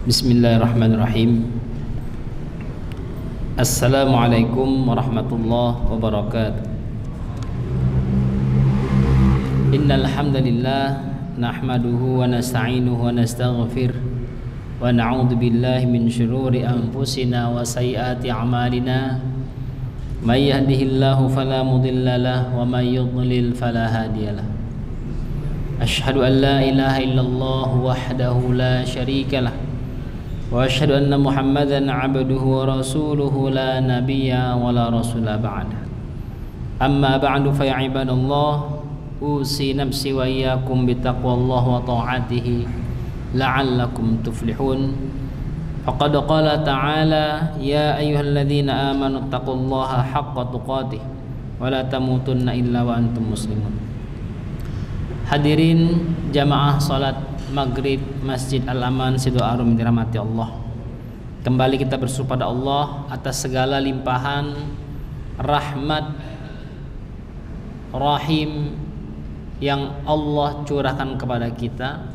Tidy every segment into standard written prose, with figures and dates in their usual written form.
Bismillahirrahmanirrahim. Assalamualaikum warahmatullahi wabarakatuh. Innal hamdalillah nahmaduhu wa nasta'inuhu wa nastaghfir wa na'udzu billahi min syururi anfusina wa sayyiati a'malina. May yahdihillahu fala mudilla lahu wa may yudlil fala hadiyalah. Asyhadu an la ilaha illallah wahdahu la syarika lah wa asyhadu anna Muhammadan 'abduhu wa rasuluhu la nabiyya wa la rasula ba'da. Amma ba'du fa ya ibadallah, usi nafsi wa iyyakum bittaqwallahi wa ta'atihi la'allakum tuflihun. Faqad qala ta'ala ya ayyuhalladzina amanu taqullaha haqqa tuqatih wa la tamutunna illa wa antum muslimun. Hadirin jamaah salat Maghrib Masjid Al-Aman Sidoarjo dirahmati Allah. Kembali kita bersyukur pada Allah atas segala limpahan rahmat rahim yang Allah curahkan kepada kita.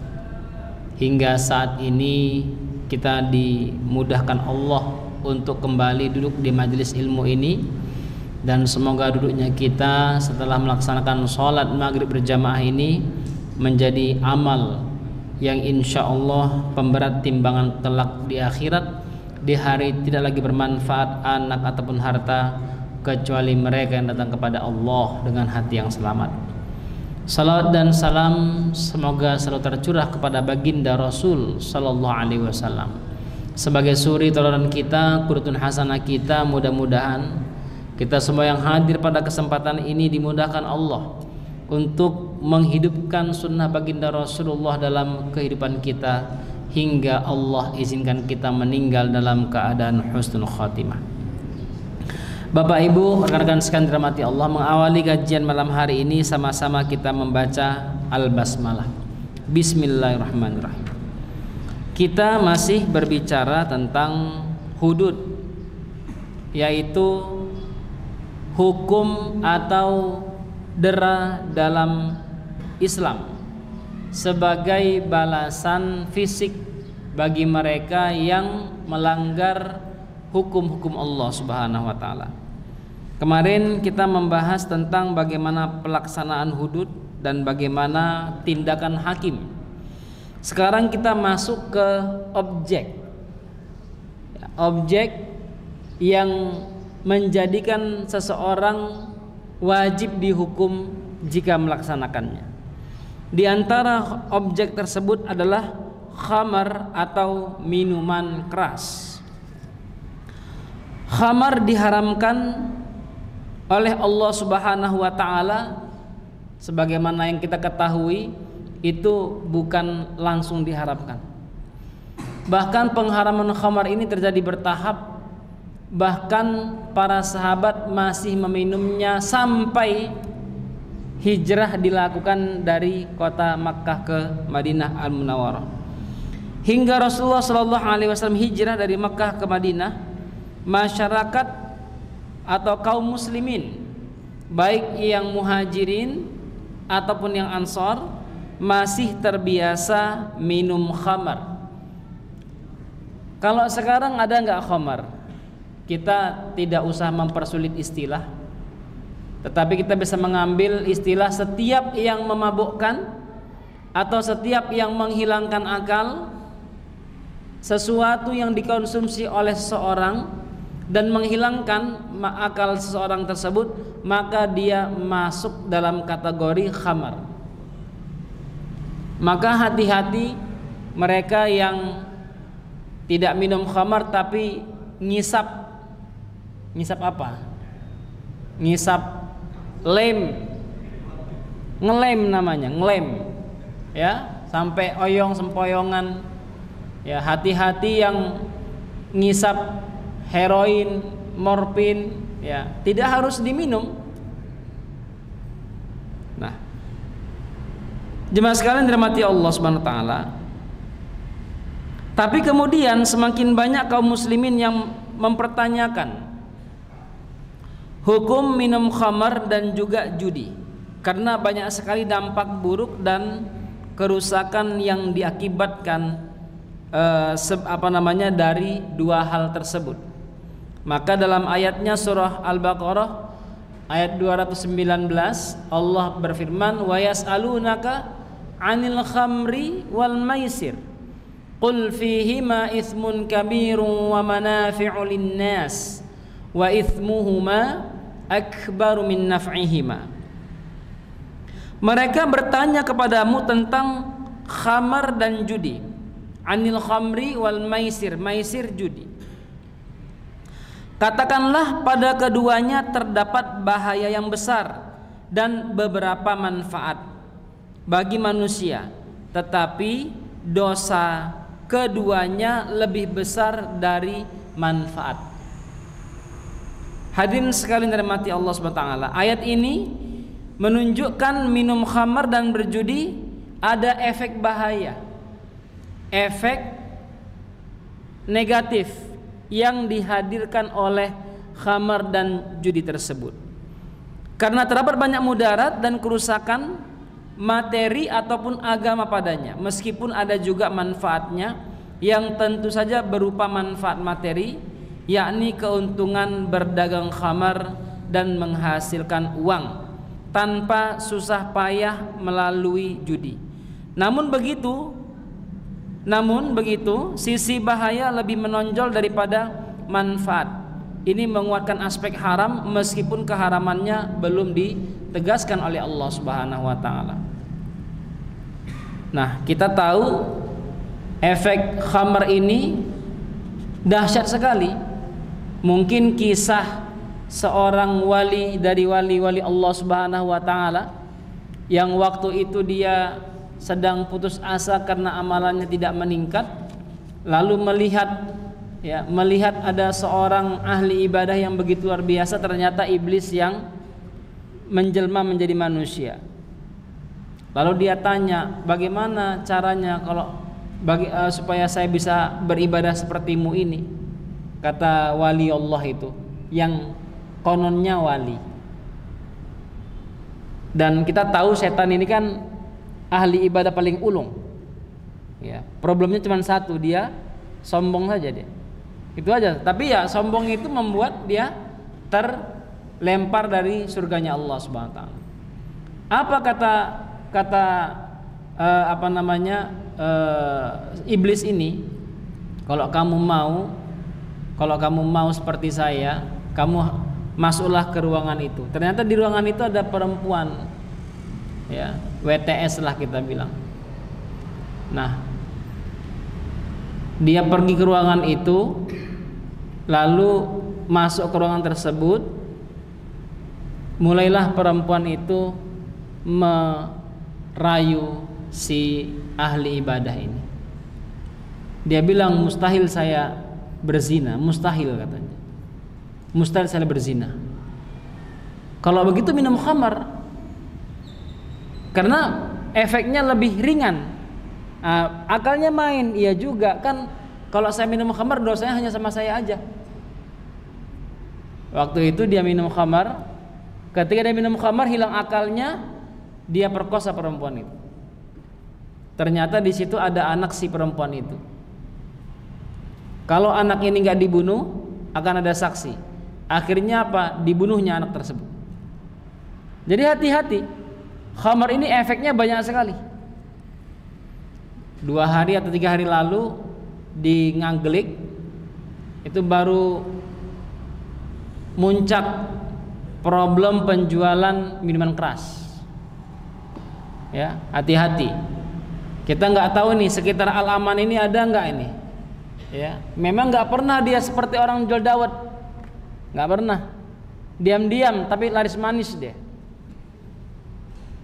Hingga saat ini kita dimudahkan Allah untuk kembali duduk di majelis ilmu ini, dan semoga duduknya kita setelah melaksanakan sholat maghrib berjamaah ini menjadi amal yang insya Allah pemberat timbangan kelak di akhirat, di hari tidak lagi bermanfaat anak ataupun harta kecuali mereka yang datang kepada Allah dengan hati yang selamat. Salawat dan salam semoga selalu tercurah kepada baginda Rasul sallallahu alaihi wasallam sebagai suri tauladan kita, qudwatun hasanah kita. Mudah-mudahan kita semua yang hadir pada kesempatan ini dimudahkan Allah untuk menghidupkan sunnah baginda Rasulullah dalam kehidupan kita hingga Allah izinkan kita meninggal dalam keadaan husnul khatimah. Bapak Ibu, rekan-rekan sekalian dirahmati Allah, mengawali kajian malam hari ini sama-sama kita membaca Al-Basmalah. Bismillahirrahmanirrahim. Kita masih berbicara tentang hudud, yaitu hukum atau dera dalam Islam sebagai balasan fisik bagi mereka yang melanggar hukum-hukum Allah Subhanahu wa taala. Kemarin kita membahas tentang bagaimana pelaksanaan hudud dan bagaimana tindakan hakim. Sekarang kita masuk ke objek. Objek yang menjadikan seseorang wajib dihukum jika melaksanakannya. Di antara objek tersebut adalah khamar atau minuman keras. Khamar diharamkan oleh Allah Subhanahu wa taala, sebagaimana yang kita ketahui itu bukan langsung diharamkan. Bahkan pengharaman khamar ini terjadi bertahap. Bahkan para sahabat masih meminumnya sampai hijrah dilakukan dari kota Makkah ke Madinah Al-Munawwarah. Hingga Rasulullah SAW hijrah dari Makkah ke Madinah, masyarakat atau kaum muslimin baik yang muhajirin ataupun yang ansor masih terbiasa minum khamar. Kalau sekarang ada nggak khamar? Kita tidak usah mempersulit istilah, tetapi kita bisa mengambil istilah setiap yang memabukkan atau setiap yang menghilangkan akal, sesuatu yang dikonsumsi oleh seseorang dan menghilangkan akal seseorang tersebut, maka dia masuk dalam kategori khamar. Maka hati-hati mereka yang tidak minum khamar tapi ngisap. Ngisap apa? Ngisap lem. Ngelem namanya, ngelem. Ya, sampai oyong sempoyongan. Ya, hati-hati yang ngisap heroin, morfin, ya, tidak harus diminum. Nah, jemaah sekalian dirahmati Allah Subhanahu wa taala. Tapi kemudian semakin banyak kaum muslimin yang mempertanyakan hukum minum khamar dan juga judi, karena banyak sekali dampak buruk dan kerusakan yang diakibatkan dari dua hal tersebut. Maka dalam ayatnya surah Al-Baqarah ayat 219 Allah berfirman, wa yas'alunaka 'anil khamri wal maisir qul fihima itsmun kabirun wa manafi'u lin-nas wa itsmuhuma akbaru min naf'ihima. Mereka bertanya kepadamu tentang khamar dan judi. Anil khamri wal maisir, maisir judi. Katakanlah pada keduanya terdapat bahaya yang besar dan beberapa manfaat bagi manusia, tetapi dosa keduanya lebih besar dari manfaat. Hadirin sekalian dirahmati Allah Subhanahu wa taala, ayat ini menunjukkan minum khamar dan berjudi ada efek bahaya, efek negatif yang dihadirkan oleh khamar dan judi tersebut. Karena terdapat banyak mudarat dan kerusakan materi ataupun agama padanya, meskipun ada juga manfaatnya yang tentu saja berupa manfaat materi, yakni keuntungan berdagang khamar dan menghasilkan uang tanpa susah payah melalui judi. Namun begitu sisi bahaya lebih menonjol daripada manfaat. Ini menguatkan aspek haram meskipun keharamannya belum ditegaskan oleh Allah Subhanahu wa taala. Nah, kita tahu efek khamar ini dahsyat sekali. Mungkin kisah seorang wali dari wali-wali Allah Subhanahu wa taala yang waktu itu dia sedang putus asa karena amalannya tidak meningkat, lalu melihat ada seorang ahli ibadah yang begitu luar biasa, ternyata iblis yang menjelma menjadi manusia. Lalu dia tanya, bagaimana caranya supaya saya bisa beribadah sepertimu ini? Kata wali Allah itu, yang kononnya wali. Dan kita tahu setan ini kan ahli ibadah paling ulung. Ya, problemnya cuma satu, dia sombong saja dia. Itu aja. Tapi ya sombong itu membuat dia terlempar dari surganya Allah Subhanahu wa taala. Apa kata iblis ini? Kalau kamu mau seperti saya, kamu masuklah ke ruangan itu. Ternyata di ruangan itu ada perempuan. Ya, WTS lah kita bilang. Nah, dia pergi ke ruangan itu, lalu masuk ke ruangan tersebut. Mulailah perempuan itu merayu si ahli ibadah ini. Dia bilang, mustahil saya berzina, mustahil katanya. Mustahil saya berzina. Kalau begitu minum khamar, karena efeknya lebih ringan. Akalnya main, iya juga kan, kalau saya minum khamar dosanya hanya sama saya aja. Waktu itu dia minum khamar, ketika dia minum khamar hilang akalnya, dia perkosa perempuan itu. Ternyata di situ ada anak si perempuan itu. Kalau anak ini nggak dibunuh, akan ada saksi. Akhirnya apa? Dibunuhnya anak tersebut. Jadi hati-hati. Khamar ini efeknya banyak sekali. 2 hari atau 3 hari lalu di Ngaglik itu baru muncak problem penjualan minuman keras. Ya, hati-hati. Kita nggak tahu nih sekitar Al-Aman ini ada nggak ini. Ya, memang nggak pernah dia seperti orang jual dawet, nggak pernah. Diam-diam tapi laris manis dia.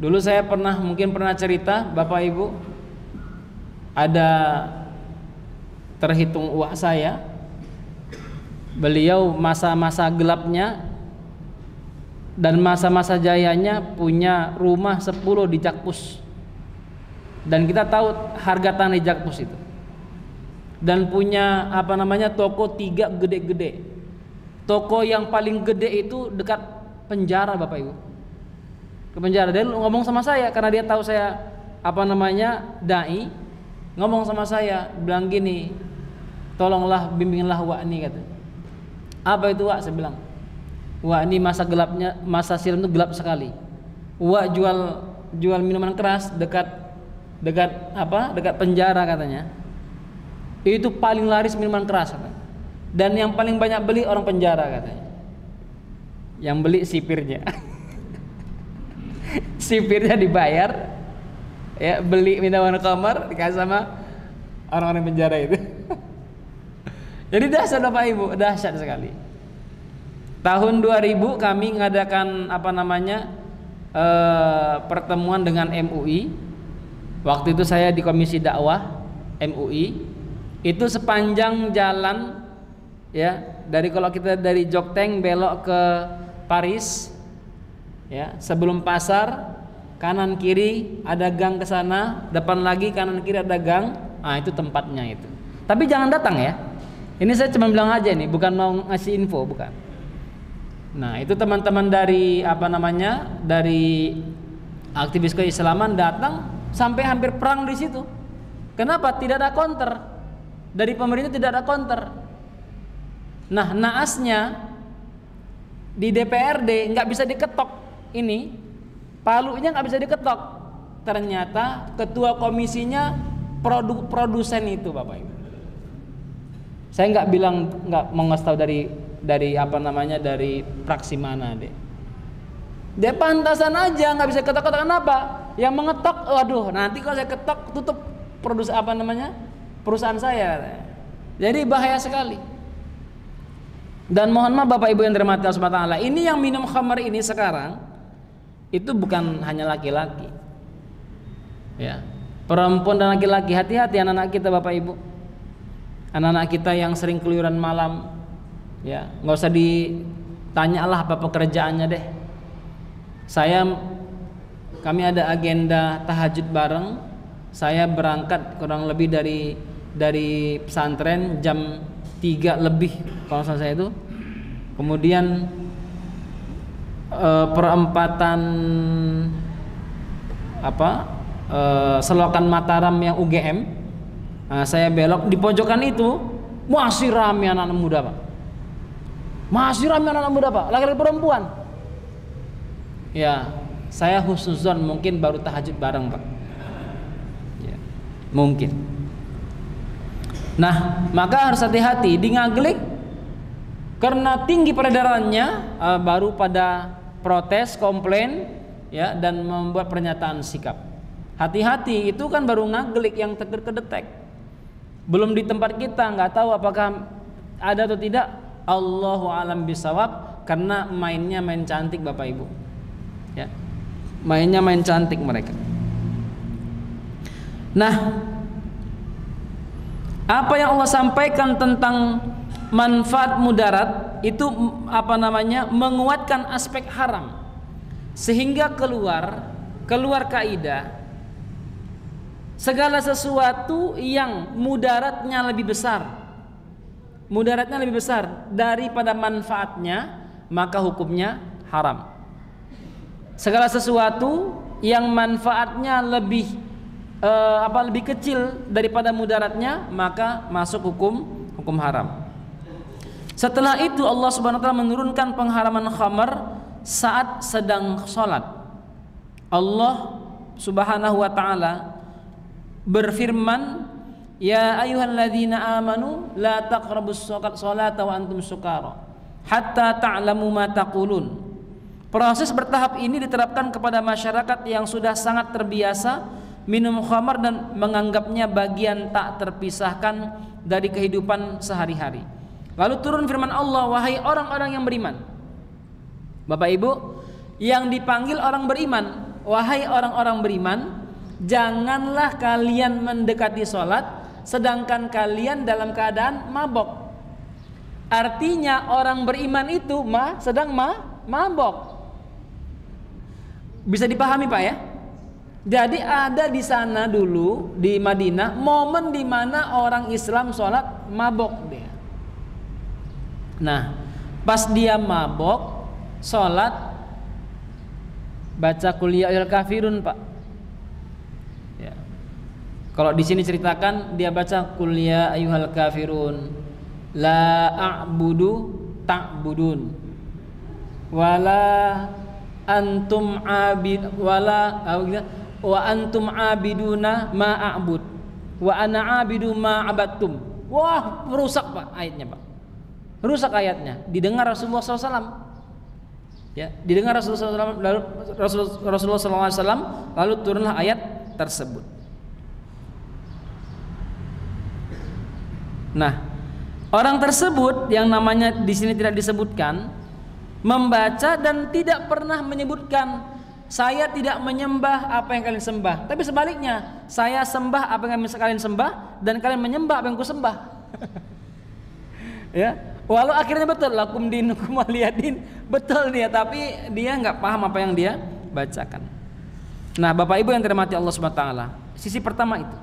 Dulu saya mungkin pernah cerita, Bapak Ibu, ada terhitung uak saya, beliau masa-masa gelapnya dan masa-masa jayanya punya rumah 10 di Jakpus. Dan kita tahu harga tanah di Jakpus itu. Dan punya toko 3 gede-gede. Toko yang paling gede itu dekat penjara, Bapak Ibu. Ke penjara. Dia ngomong sama saya karena dia tahu saya dai. ngomong sama saya, bilang gini, tolonglah bimbinglah Wak ini, kata. Apa itu Wak? Saya bilang, Wak ini masa silam itu gelap sekali. Wak jual minuman keras dekat penjara katanya. Itu paling laris minuman keras katanya. Dan yang paling banyak beli orang penjara katanya. Yang beli sipirnya. Sipirnya dibayar, ya, beli minuman khamar dikasih sama orang-orang penjara itu. Jadi dahsyat Bapak Ibu, dahsyat sekali. Tahun 2000 kami mengadakan pertemuan dengan MUI. Waktu itu saya di komisi dakwah MUI. Itu sepanjang jalan, ya, kalau kita dari Jokteng belok ke Paris, ya, sebelum pasar kanan kiri ada gang ke sana, depan lagi kanan kiri ada gang. Nah, itu tempatnya itu. Tapi jangan datang ya. Ini saya cuma bilang aja nih, bukan mau ngasih info, bukan. Nah, itu teman-teman dari dari aktivis keislaman datang sampai hampir perang di situ. Kenapa? Tidak ada counter. Dari pemerintah tidak ada counter. Nah, naasnya di DPRD nggak bisa diketok ini, palunya nggak bisa diketok. Ternyata ketua komisinya produsen itu, Bapak Ibu. Saya nggak mau ngasih tahu dari fraksi mana deh. Dia pantasan aja nggak bisa ketok-ketok. Kenapa? Yang mengetok, waduh, nanti kalau saya ketok tutup perusahaan saya. Jadi bahaya sekali. Dan mohon maaf Bapak Ibu yang dirahmati Allah Subhanahu wa taala, ini yang minum khamar ini sekarang itu bukan hanya laki-laki. Ya. Perempuan dan laki-laki, hati-hati anak-anak kita Bapak Ibu. Anak-anak kita yang sering keluyuran malam, ya, nggak usah ditanyalah apa pekerjaannya deh. Kami ada agenda tahajud bareng. Saya berangkat kurang lebih dari pesantren jam 3 lebih kalau saya itu. Kemudian perempatan Selokan Mataram yang UGM. Nah, saya belok di pojokan itu masih ramai anak-anak muda, Pak. Masih ramai anak-anak muda, Pak. Laki-laki perempuan. Ya, saya husnuzon mungkin baru tahajud bareng, Pak. Ya, mungkin. Nah, maka harus hati-hati di Ngaglik karena tinggi peredarannya, baru pada protes, komplain, ya, dan membuat pernyataan sikap. Hati-hati, itu kan baru Ngaglik yang kedetek. Belum di tempat kita, nggak tahu apakah ada atau tidak. Allahu alam bisawab, karena mainnya main cantik Bapak Ibu. Ya. Mainnya main cantik mereka. Nah, apa yang Allah sampaikan tentang manfaat mudarat itu menguatkan aspek haram, sehingga keluar kaidah segala sesuatu yang mudaratnya lebih besar daripada manfaatnya, maka hukumnya haram. Segala sesuatu yang manfaatnya lebih kecil daripada mudaratnya, maka masuk hukum haram. Setelah itu Allah Subhanahu wa taala menurunkan pengharaman khamar saat sedang sholat. Allah Subhanahu wa taala berfirman, ya ayyuhalladzina amanu la taqrabus sholata wa antum sukara hatta ta'lamu ma taqulun. Proses bertahap ini diterapkan kepada masyarakat yang sudah sangat terbiasa minum khamar dan menganggapnya bagian tak terpisahkan dari kehidupan sehari-hari. Lalu turun firman Allah, wahai orang-orang yang beriman. Bapak Ibu, yang dipanggil orang beriman, wahai orang-orang beriman, janganlah kalian mendekati sholat sedangkan kalian dalam keadaan mabok. Artinya orang beriman itu sedang mabok. Bisa dipahami Pak ya? Jadi ada di sana dulu di Madinah momen di mana orang Islam sholat mabok dia. Nah, pas dia mabok sholat baca Qul ya ayyuhal kafirun Pak. Ya. Kalau di sini ceritakan dia baca qul ya ayyuhal kafirun la a'budu ta'budun wala antum abid wala wa antum abiduna ma a'bud wa ana abidu ma abattum. Wah, rusak Pak ayatnya, Pak. Rusak ayatnya. Didengar Rasulullah SAW. Ya, didengar Rasulullah SAW, lalu turunlah ayat tersebut. Nah, orang tersebut yang namanya di sini tidak disebutkan membaca dan tidak pernah menyebutkan saya tidak menyembah apa yang kalian sembah, tapi sebaliknya saya sembah apa yang kalian sembah dan kalian menyembah apa yang kusembah. Ya, walau akhirnya betul lakum dinukum waliyadin, betul dia, tapi dia nggak paham apa yang dia bacakan. Nah, Bapak Ibu yang dirahmati Allah Subhanahu wa taala, sisi pertama itu.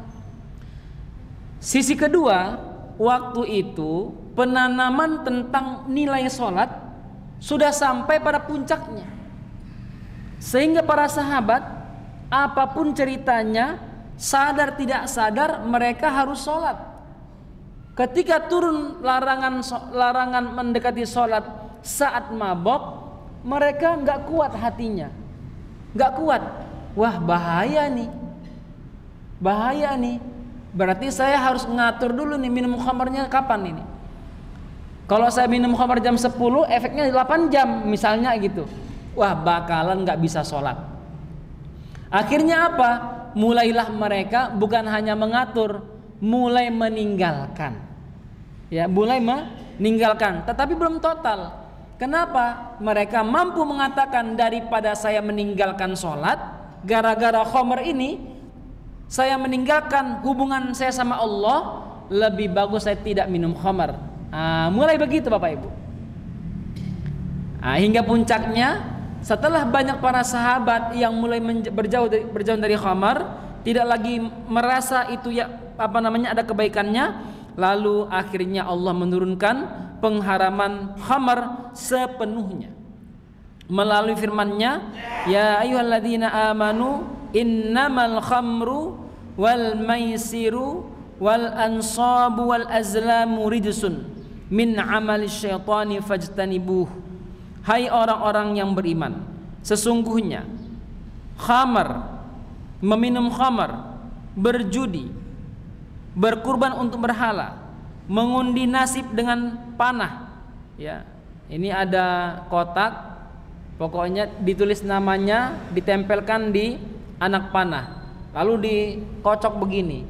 Sisi kedua, waktu itu penanaman tentang nilai sholat sudah sampai pada puncaknya, sehingga para sahabat apapun ceritanya, sadar tidak sadar mereka harus sholat. Ketika turun larangan mendekati sholat saat mabok, mereka nggak kuat hatinya, nggak kuat. Wah, bahaya nih, bahaya nih. Berarti saya harus ngatur dulu nih minum khamrnya kapan ini. Kalau saya minum khamr jam 10, efeknya 8 jam misalnya gitu. Wah, bakalan nggak bisa sholat. Akhirnya apa? Mulailah mereka bukan hanya mengatur, mulai meninggalkan. Ya, mulai meninggalkan, tetapi belum total. Kenapa? Mereka mampu mengatakan daripada saya meninggalkan sholat gara-gara khamr ini, saya meninggalkan hubungan saya sama Allah, lebih bagus saya tidak minum khamr. Mulai begitu Bapak Ibu. Hingga puncaknya setelah banyak para sahabat yang mulai berjauh dari khamr, tidak lagi merasa itu ya ada kebaikannya, lalu akhirnya Allah menurunkan pengharaman khamr sepenuhnya melalui firman-Nya, ya ayyuhalladzina amanu innamal khamru wal maisiru wal ansabu wal azlamu rijsun min amali syaitani fajtanibuh. Hai orang-orang yang beriman, sesungguhnya khamar, meminum khamar, berjudi, berkurban untuk berhala, mengundi nasib dengan panah. Ya, ini ada kotak, pokoknya ditulis namanya, ditempelkan di anak panah, lalu dikocok begini.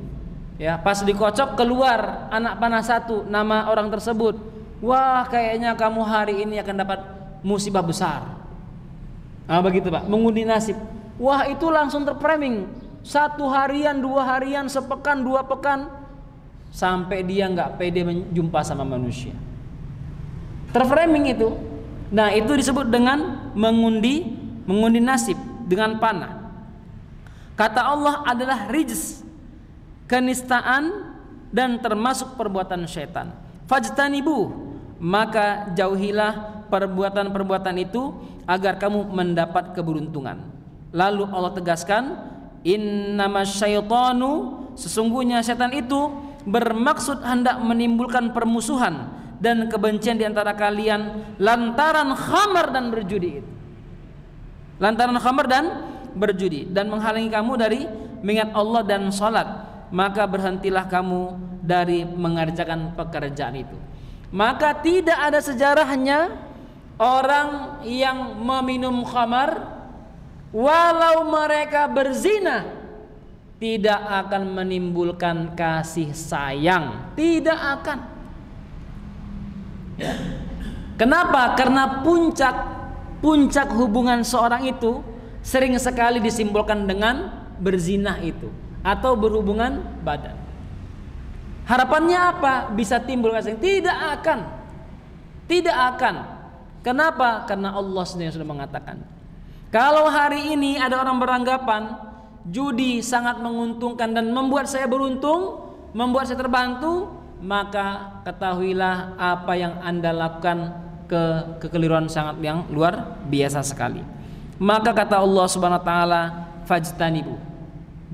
Ya, pas dikocok keluar anak panah satu, nama orang tersebut. Wah, kayaknya kamu hari ini akan dapat musibah besar. Begitu Pak, mengundi nasib. Wah, itu langsung terframing. 1 harian, 2 harian, sepekan, 2 pekan, sampai dia nggak pede menjumpa sama manusia. Terframing itu. Nah, itu disebut dengan mengundi nasib dengan panah. Kata Allah adalah rijs, kenistaan dan termasuk perbuatan syaitan. Fajtanibu, maka jauhilah perbuatan-perbuatan itu agar kamu mendapat keberuntungan. Lalu Allah tegaskan, innamasyaitanu, sesungguhnya setan itu bermaksud hendak menimbulkan permusuhan dan kebencian di antara kalian lantaran khamar dan berjudi. Lantaran khamar dan berjudi, dan menghalangi kamu dari mengingat Allah dan salat, maka berhentilah kamu dari mengerjakan pekerjaan itu. Maka tidak ada sejarahnya orang yang meminum khamar walau mereka berzina tidak akan menimbulkan kasih sayang, tidak akan. Kenapa? Karena puncak hubungan seorang itu sering sekali disimbolkan dengan berzina itu atau berhubungan badan. Harapannya apa? Bisa timbul kasih sayang? Tidak akan. Tidak akan. Kenapa? Karena Allah sendiri sudah mengatakan. Kalau hari ini ada orang beranggapan judi sangat menguntungkan dan membuat saya beruntung, membuat saya terbantu, maka ketahuilah apa yang Anda lakukan kekeliruan sangat yang luar biasa sekali. Maka kata Allah Subhanahu wa taala, fajtanibu,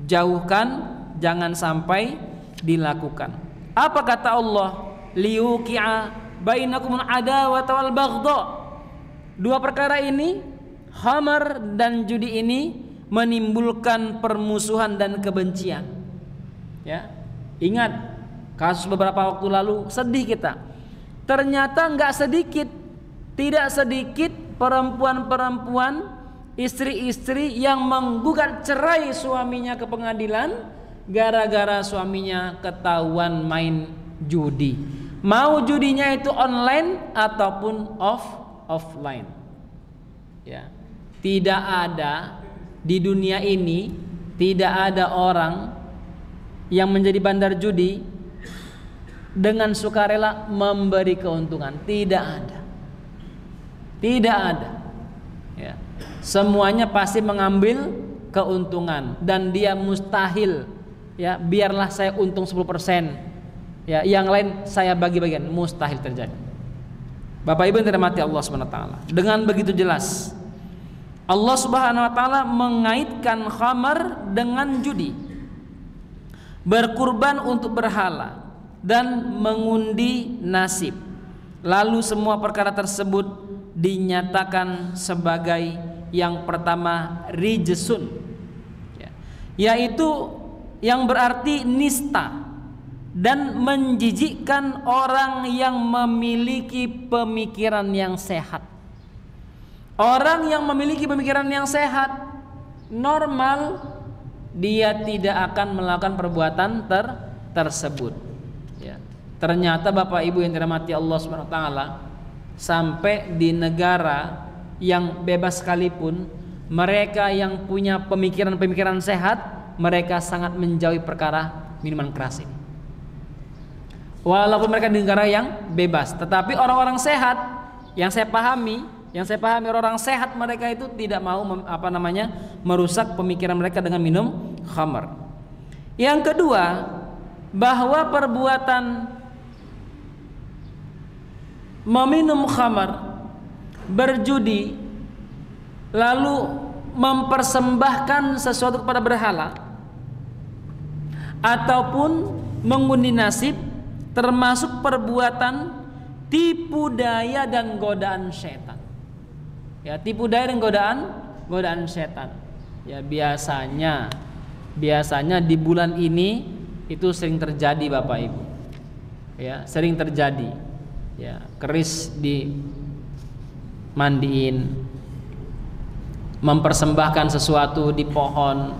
jauhkan, jangan sampai dilakukan. Apa kata Allah? Liyuqi'a bainakumul adawata wal baghdha. Dua perkara ini, khamar dan judi ini, menimbulkan permusuhan dan kebencian. Ya, ingat kasus beberapa waktu lalu, sedih kita. Ternyata nggak sedikit, tidak sedikit perempuan-perempuan, istri-istri yang menggugat cerai suaminya ke pengadilan gara-gara suaminya ketahuan main judi. Mau judinya itu online ataupun offline. Ya. Tidak ada di dunia ini, tidak ada orang yang menjadi bandar judi dengan sukarela memberi keuntungan. Tidak ada. Tidak ada. Ya. Semuanya pasti mengambil keuntungan dan dia mustahil, ya, biarlah saya untung 10%, ya, yang lain saya bagi-bagian, mustahil terjadi. Bapak Ibu yang dirahmati Allah Subhanahu wa taala. Dengan begitu jelas Allah Subhanahu wa taala mengaitkan khamar dengan judi, berkurban untuk berhala dan mengundi nasib. Lalu semua perkara tersebut dinyatakan sebagai yang pertama rijsun, ya, yaitu yang berarti nista dan menjijikkan orang yang memiliki pemikiran yang sehat. Orang yang memiliki pemikiran yang sehat, normal, dia tidak akan melakukan perbuatan tersebut. Ya. Ternyata Bapak Ibu yang dirahmati Allah Subhanahu wa taala, sampai di negara yang bebas sekalipun, mereka yang punya pemikiran-pemikiran sehat, mereka sangat menjauhi perkara minuman keras ini. Walaupun mereka di negara yang bebas, tetapi orang-orang sehat yang saya pahami orang-orang sehat, mereka itu tidak mau merusak pemikiran mereka dengan minum khamar. Yang kedua, bahwa perbuatan meminum khamar, berjudi, lalu mempersembahkan sesuatu kepada berhala ataupun mengundi nasib, termasuk perbuatan tipu daya dan godaan setan. Ya, tipu daya dan godaan setan. Ya, biasanya di bulan ini itu sering terjadi Bapak Ibu. Ya, sering terjadi. Ya, keris dimandiin, mempersembahkan sesuatu di pohon.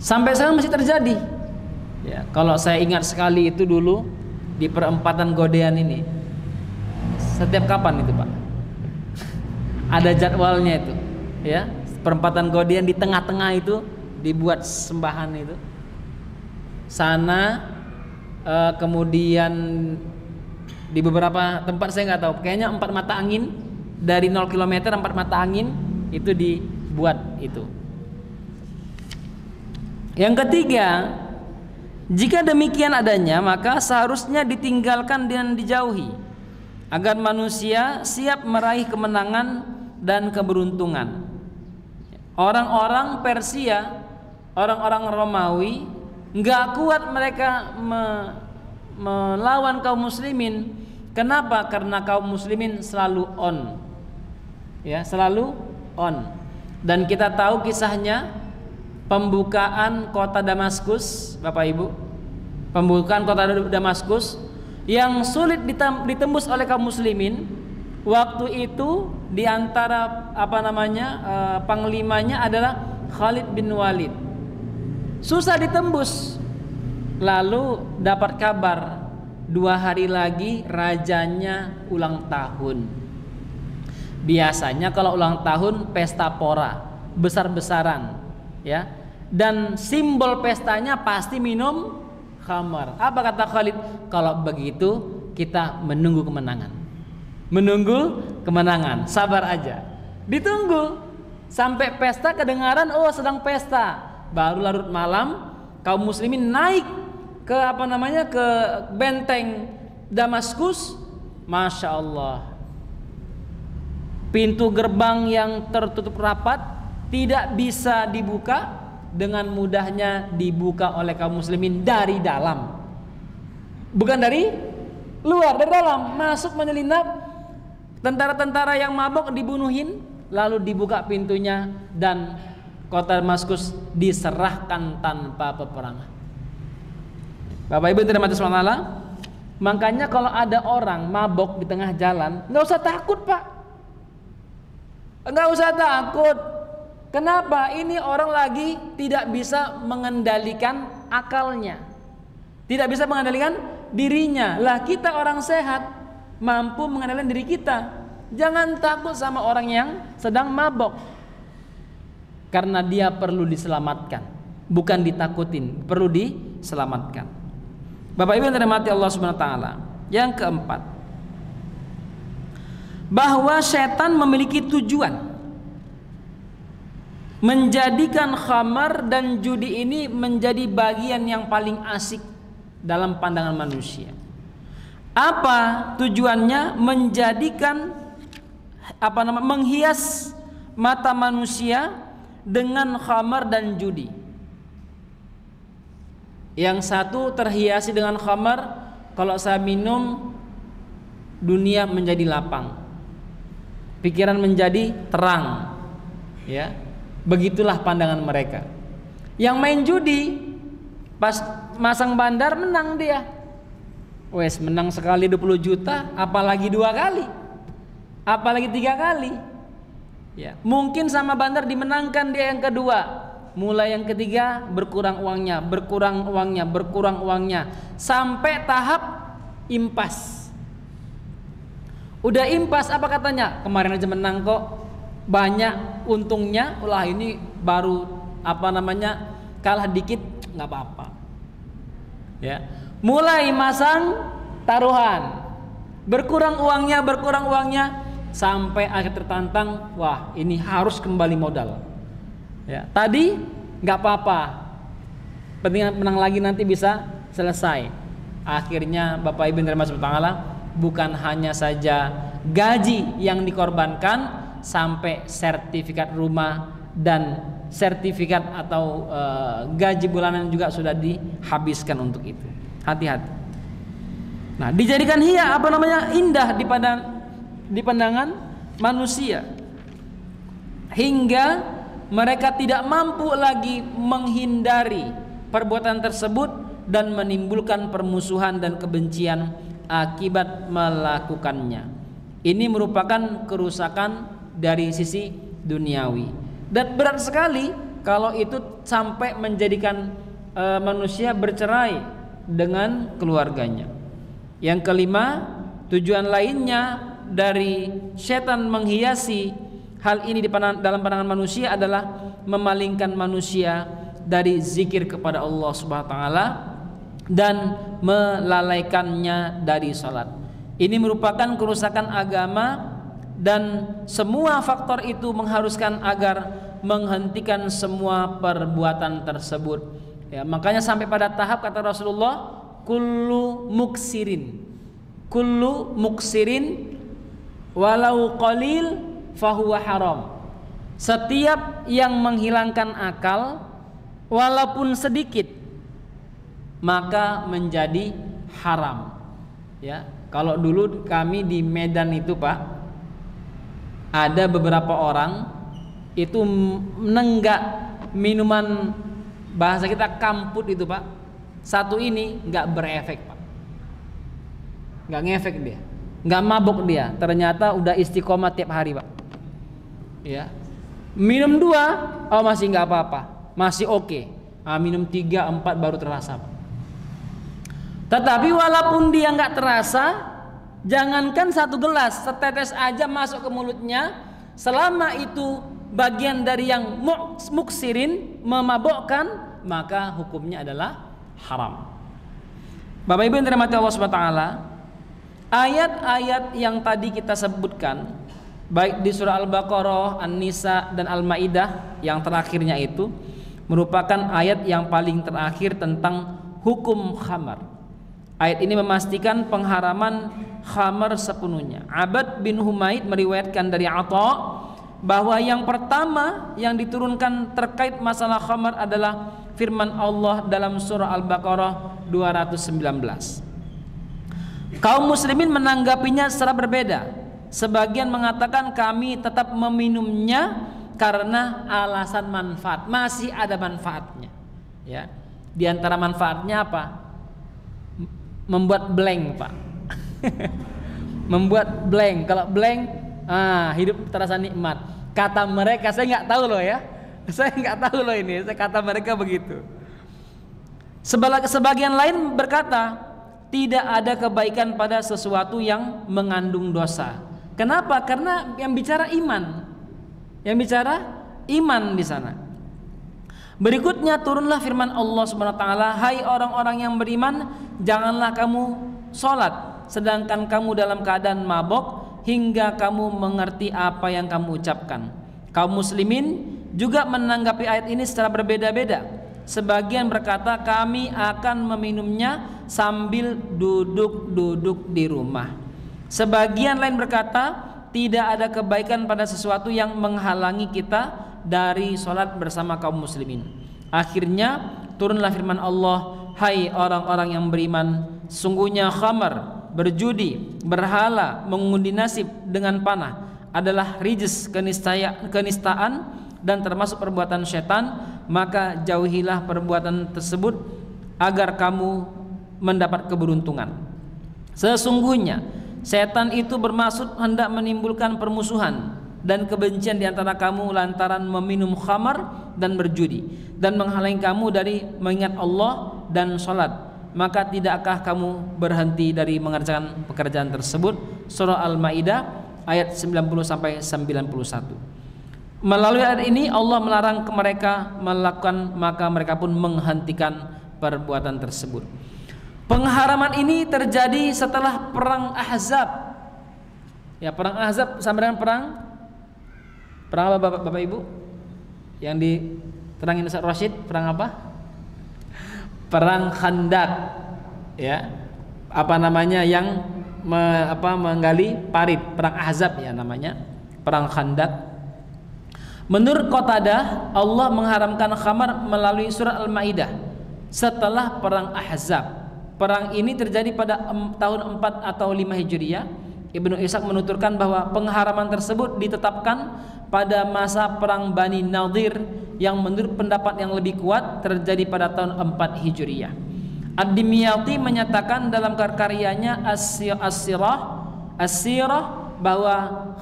Sampai sekarang masih terjadi. Ya, kalau saya ingat sekali itu dulu di perempatan Godean ini. Setiap kapan itu, Pak? Ada jadwalnya itu, ya. Perempatan Godean di tengah-tengah itu dibuat sembahan itu. Sana kemudian di beberapa tempat saya nggak tahu, kayaknya 4 mata angin dari 0 km 4 mata angin itu dibuat itu. Yang ketiga, jika demikian adanya, maka seharusnya ditinggalkan dan dijauhi agar manusia siap meraih kemenangan dan keberuntungan. Orang-orang Persia, orang-orang Romawi, nggak kuat mereka melawan kaum muslimin. Kenapa? Karena kaum muslimin selalu on, ya, selalu on. Dan kita tahu kisahnya pembukaan kota Damaskus, Bapak Ibu, pembukaan kota Damaskus yang sulit ditembus oleh kaum muslimin. Waktu itu di antara panglimanya adalah Khalid bin Walid. Susah ditembus. Lalu dapat kabar 2 hari lagi rajanya ulang tahun. Biasanya kalau ulang tahun pesta pora, besar-besaran, ya. Dan simbol pestanya pasti minum khamar. Apa kata Khalid? Kalau begitu kita menunggu kemenangan. Menunggu kemenangan, sabar aja. Ditunggu sampai pesta kedengaran, oh sedang pesta. Baru larut malam kaum muslimin naik ke ke benteng Damaskus. Masya Allah, pintu gerbang yang tertutup rapat tidak bisa dibuka, dengan mudahnya dibuka oleh kaum muslimin dari dalam. Bukan dari luar, dari dalam. Masuk menyelinap, tentara-tentara yang mabok dibunuhin, lalu dibuka pintunya dan kota Damaskus diserahkan tanpa peperangan. Bapak Ibu yang dirahmati Allah, makanya kalau ada orang mabok di tengah jalan, nggak usah takut Pak, nggak usah takut. Kenapa? Ini orang lagi tidak bisa mengendalikan akalnya, tidak bisa mengendalikan dirinya. Lah kita orang sehat mampu mengendalikan diri kita. Jangan takut sama orang yang sedang mabok, karena dia perlu diselamatkan, bukan ditakutin, perlu diselamatkan. Bapak Ibu yang dirahmati Allah Subhanahu wa taala. Yang keempat, bahwa setan memiliki tujuan menjadikan khamar dan judi ini menjadi bagian yang paling asik dalam pandangan manusia. Apa tujuannya? Menjadikan menghias mata manusia dengan khamar dan judi. Yang satu terhiasi dengan khamar, kalau saya minum dunia menjadi lapang, pikiran menjadi terang, ya. Begitulah pandangan mereka. Yang main judi, pas masang bandar menang dia. Wes, menang sekali 20 juta, apalagi 2 kali, apalagi 3 kali, ya. Mungkin sama bandar dimenangkan dia yang kedua, mulai yang ketiga berkurang uangnya, berkurang uangnya, sampai tahap impas. Udah impas, apa katanya? Kemarin aja menang kok, banyak untungnya, ulah ini baru kalah dikit, nggak apa-apa, ya. Mulai masang taruhan, berkurang uangnya, sampai akhir tertantang, wah ini harus kembali modal, ya. Tadi nggak apa-apa, penting menang lagi, nanti bisa selesai. Akhirnya Bapak Ibu yang dirahmati Allah, bukan hanya saja gaji yang dikorbankan, sampai sertifikat rumah dan sertifikat atau gaji bulanan juga sudah dihabiskan untuk itu. Hati-hati. Nah, dijadikan indah di pandangan manusia, hingga mereka tidak mampu lagi menghindari perbuatan tersebut dan menimbulkan permusuhan dan kebencian akibat melakukannya. Ini merupakan kerusakan dari sisi duniawi, dan berat sekali kalau itu sampai menjadikan manusia bercerai dengan keluarganya. Yang kelima, tujuan lainnya dari setan menghiasi hal ini dalam pandangan manusia adalah memalingkan manusia dari zikir kepada Allah Subhanahu wa taala dan melalaikannya dari salat. Ini merupakan kerusakan agama, dan semua faktor itu mengharuskan agar menghentikan semua perbuatan tersebut, ya. Makanya sampai pada tahap kata Rasulullah, kullu muksirin walau qalil fahuwa haram. Setiap yang menghilangkan akal walaupun sedikit maka menjadi haram, ya. Kalau dulu kami di Medan itu Pak, ada beberapa orang itu menenggak minuman, bahasa kita kamput itu Pak. Satu ini nggak berefek Pak, nggak ngefek dia, nggak mabuk dia. Ternyata udah istiqomah tiap hari Pak, ya. Minum 2, oh masih nggak apa-apa, masih oke. Minum 3, 4 baru terasa Pak. Tetapi walaupun dia nggak terasa, jangankan 1 gelas, setetes aja masuk ke mulutnya, selama itu bagian dari yang muksirin, memabokkan, maka hukumnya adalah haram. Bapak Ibu yang dirahmati Allah Subhanahu wa taala, ayat-ayat yang tadi kita sebutkan, baik di surah Al-Baqarah, An-Nisa dan Al-Maidah yang terakhirnya itu merupakan ayat yang paling terakhir tentang hukum khamar. Ayat ini memastikan pengharaman khamar sepenuhnya. Abad bin Humaid meriwayatkan dari Atha, bahwa yang pertama yang diturunkan terkait masalah khamar adalah firman Allah dalam surah Al-Baqarah 219. Kaum muslimin menanggapinya secara berbeda. Sebagian mengatakan kami tetap meminumnya karena alasan manfaat, masih ada manfaatnya. Ya, di antara manfaatnya apa? Membuat blank, Pak. Membuat blank. Kalau blank, hidup terasa nikmat. Kata mereka, saya nggak tahu loh ya. Saya nggak tahu loh ini. Kata mereka begitu. Sebagian lain berkata, tidak ada kebaikan pada sesuatu yang mengandung dosa. Kenapa? Karena yang bicara iman. Yang bicara iman di sana. Berikutnya turunlah firman Allah Subhanahu wa taala, "Hai orang-orang yang beriman, janganlah kamu sholat sedangkan kamu dalam keadaan mabok hingga kamu mengerti apa yang kamu ucapkan." Kaum muslimin juga menanggapi ayat ini secara berbeda-beda. Sebagian berkata kami akan meminumnya sambil duduk-duduk di rumah. Sebagian lain berkata tidak ada kebaikan pada sesuatu yang menghalangi kita dari sholat bersama kaum muslimin. Akhirnya turunlah firman Allah, "Hai orang-orang yang beriman, sungguhnya khamar, berjudi, berhala, mengundi nasib dengan panah adalah rijs, kenistaan dan termasuk perbuatan syaitan, maka jauhilah perbuatan tersebut agar kamu mendapat keberuntungan. Sesungguhnya setan itu bermaksud hendak menimbulkan permusuhan dan kebencian di antara kamu lantaran meminum khamar dan berjudi dan menghalangi kamu dari mengingat Allah dan sholat. Maka tidakkah kamu berhenti dari mengerjakan pekerjaan tersebut?" Surah Al-Maidah ayat 90 sampai 91. Melalui ayat ini Allah melarang mereka melakukan, maka mereka pun menghentikan perbuatan tersebut. Pengharaman ini terjadi setelah perang Ahzab. Ya, perang Ahzab sama dengan perang apa Bapak Ibu? Yang diterangin Ustaz Rashid, perang apa? Perang Khandaq. Ya. Apa namanya yang menggali parit, perang Ahzab ya namanya, perang Khandaq. Menurut Qatadah, Allah mengharamkan khamar melalui surat Al-Maidah setelah perang Ahzab. Perang ini terjadi pada tahun 4 atau 5 Hijriah. Ibnu Ishaq menuturkan bahwa pengharaman tersebut ditetapkan pada masa perang Bani Nadir yang menurut pendapat yang lebih kuat terjadi pada tahun 4 Hijriah. Ad-Dimyati menyatakan dalam karyanya As-Sirah bahwa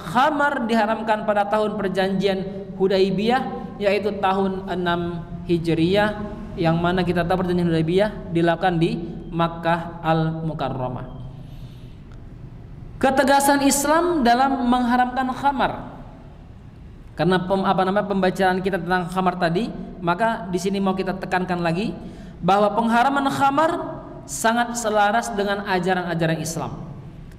khamar diharamkan pada tahun perjanjian Hudaibiyah, yaitu tahun 6 Hijriah, yang mana kita tahu perjanjian Hudaibiyah dilakukan di Makkah Al-Mukarramah. Ketegasan Islam dalam mengharamkan khamar. Karena pembacaan kita tentang khamar tadi, maka di sini mau kita tekankan lagi bahwa pengharaman khamar sangat selaras dengan ajaran-ajaran Islam.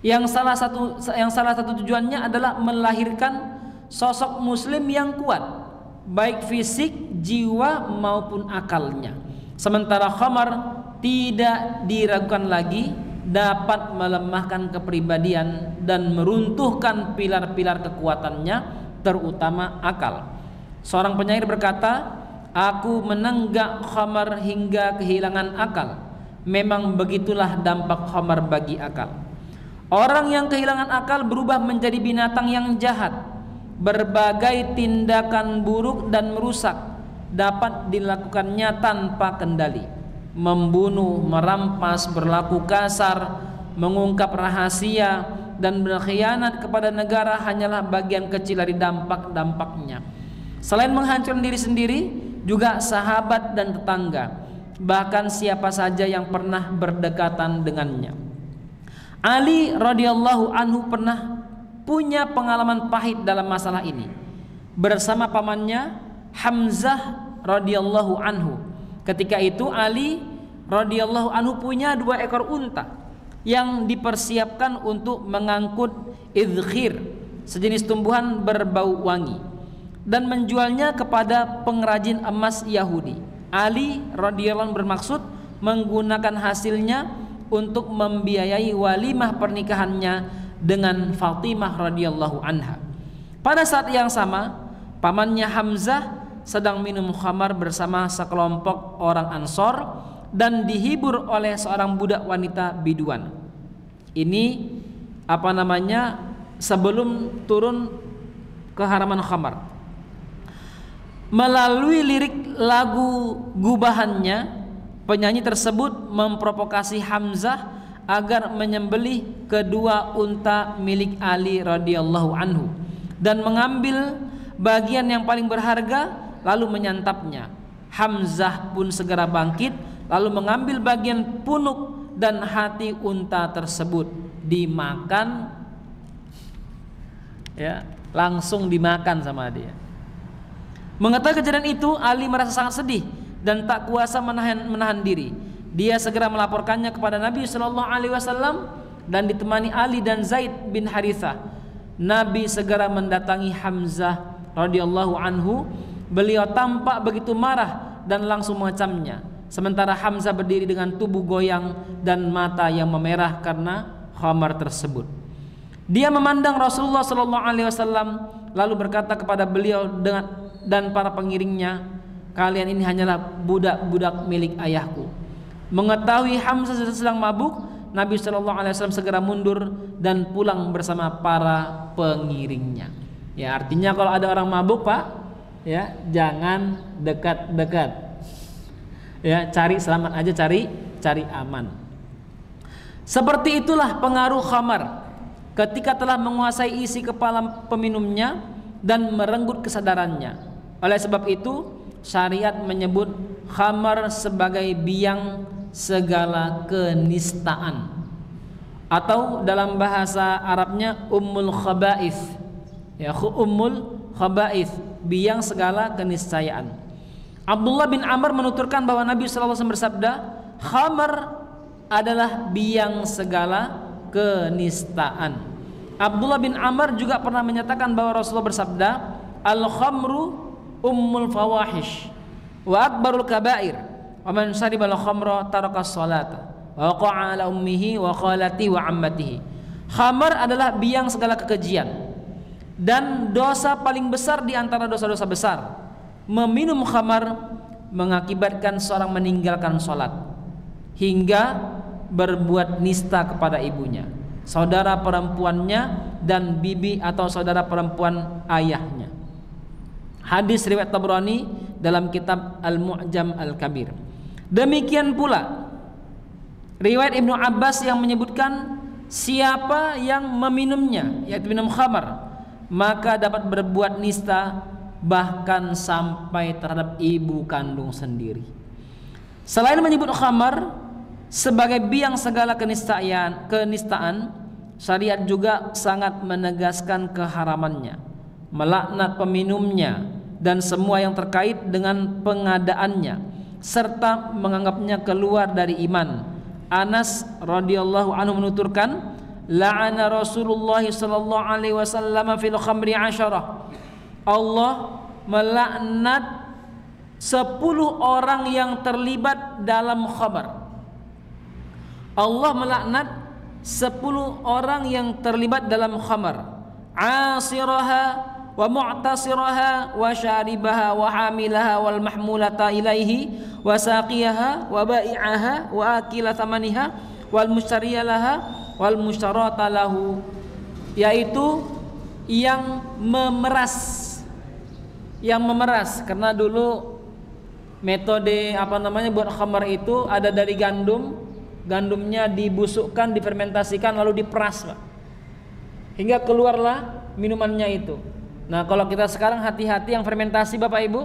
Yang salah satu tujuannya adalah melahirkan sosok muslim yang kuat, baik fisik, jiwa maupun akalnya. Sementara khamar tidak diragukan lagi dapat melemahkan kepribadian dan meruntuhkan pilar-pilar kekuatannya, terutama akal. Seorang penyair berkata, "Aku menenggak khamar hingga kehilangan akal. Memang begitulah dampak khamar bagi akal. Orang yang kehilangan akal berubah menjadi binatang yang jahat. Berbagai tindakan buruk dan merusak dapat dilakukannya tanpa kendali. Membunuh, merampas, berlaku kasar, mengungkap rahasia, dan berkhianat kepada negara hanyalah bagian kecil dari dampak-dampaknya. Selain menghancurkan diri sendiri, juga sahabat dan tetangga, bahkan siapa saja yang pernah berdekatan dengannya." Ali radhiyallahu anhu pernah punya pengalaman pahit dalam masalah ini bersama pamannya Hamzah radhiyallahu anhu. Ketika itu Ali radhiyallahu anhu punya 2 ekor unta yang dipersiapkan untuk mengangkut idkhir, sejenis tumbuhan berbau wangi, dan menjualnya kepada pengrajin emas Yahudi. Ali radhiyallahu anhu bermaksud menggunakan hasilnya untuk membiayai walimah pernikahannya dengan Fatimah radhiyallahu anha. Pada saat yang sama, pamannya Hamzah sedang minum khamar bersama sekelompok orang Ansor dan dihibur oleh seorang budak wanita biduan. Ini sebelum turun keharaman khamar. Melalui lirik lagu gubahannya, penyanyi tersebut memprovokasi Hamzah agar menyembelih kedua unta milik Ali radhiyallahu anhu dan mengambil bagian yang paling berharga lalu menyantapnya. Hamzah pun segera bangkit lalu mengambil bagian punuk dan hati unta tersebut, dimakan, ya, langsung dimakan sama dia. Mengetahui kejadian itu, Ali merasa sangat sedih dan tak kuasa menahan diri. Dia segera melaporkannya kepada Nabi Shallallahu Alaihi Wasallam dan ditemani Ali dan Zaid bin Harithah. Nabi segera mendatangi Hamzah radhiyallahu anhu. Beliau tampak begitu marah dan langsung mengecamnya. Sementara Hamzah berdiri dengan tubuh goyang dan mata yang memerah karena khamar tersebut. Dia memandang Rasulullah Shallallahu Alaihi Wasallam lalu berkata kepada beliau dan para pengiringnya, kalian ini hanyalah budak-budak milik ayahku. Mengetahui Hamzah sedang mabuk, Nabi Shallallahu Alaihi Wasallam segera mundur dan pulang bersama para pengiringnya. Ya, artinya kalau ada orang mabuk, Pak, ya jangan dekat-dekat. Ya, cari selamat aja, cari aman. Seperti itulah pengaruh khamar ketika telah menguasai isi kepala peminumnya dan merenggut kesadarannya. Oleh sebab itu, syariat menyebut khamar sebagai biang segala kenistaan, atau dalam bahasa Arabnya ummul khaba'ith. Ya, ummul khaba'ith, biang segala keniscayaan. Abdullah bin Amr menuturkan bahwa Nabi SAW bersabda, khamar adalah biang segala kenistaan. Abdullah bin Amr juga pernah menyatakan bahwa Rasulullah bersabda, al-khamru ummul fawahish wa akbarul kabair wa man syaribal khamra tarakas salata wa waqa'a ala ummihi wa khalatihi wa ammatihi. Khamar adalah biang segala kekejian dan dosa paling besar di antara dosa-dosa besar. Meminum khamar mengakibatkan seorang meninggalkan sholat hingga berbuat nista kepada ibunya, saudara perempuannya, dan bibi atau saudara perempuan ayahnya. Hadis riwayat Tabrani dalam kitab Al-Mu'jam Al-Kabir. Demikian pula riwayat Ibnu Abbas yang menyebutkan siapa yang meminumnya, yaitu minum khamar, maka dapat berbuat nista bahkan sampai terhadap ibu kandung sendiri. Selain menyebut khamar sebagai biang segala kenistaan, syariat juga sangat menegaskan keharamannya, melaknat peminumnya dan semua yang terkait dengan pengadaannya, serta menganggapnya keluar dari iman. Anas radhiyallahu anhu menuturkan, la'ana Rasulullah sallallahu alaihi wasallam fil khamri 'asharah. Allah melaknat 10 orang yang terlibat dalam khamar. Allah melaknat 10 orang yang terlibat dalam khamar. Asiraha wa mu'tasiraha wa syaribaha wa hamilaha wal mahmulata ilaihi wa saqiyaha wa bai'aha wa akila thamaniha wal mustariyalaha wal mustarata lahu, yaitu yang memeras, karena dulu metode buat khamar itu ada dari gandumnya dibusukkan, difermentasikan, lalu diperas, Pak, hingga keluarlah minumannya itu. Nah, kalau kita sekarang hati-hati yang fermentasi, Bapak Ibu,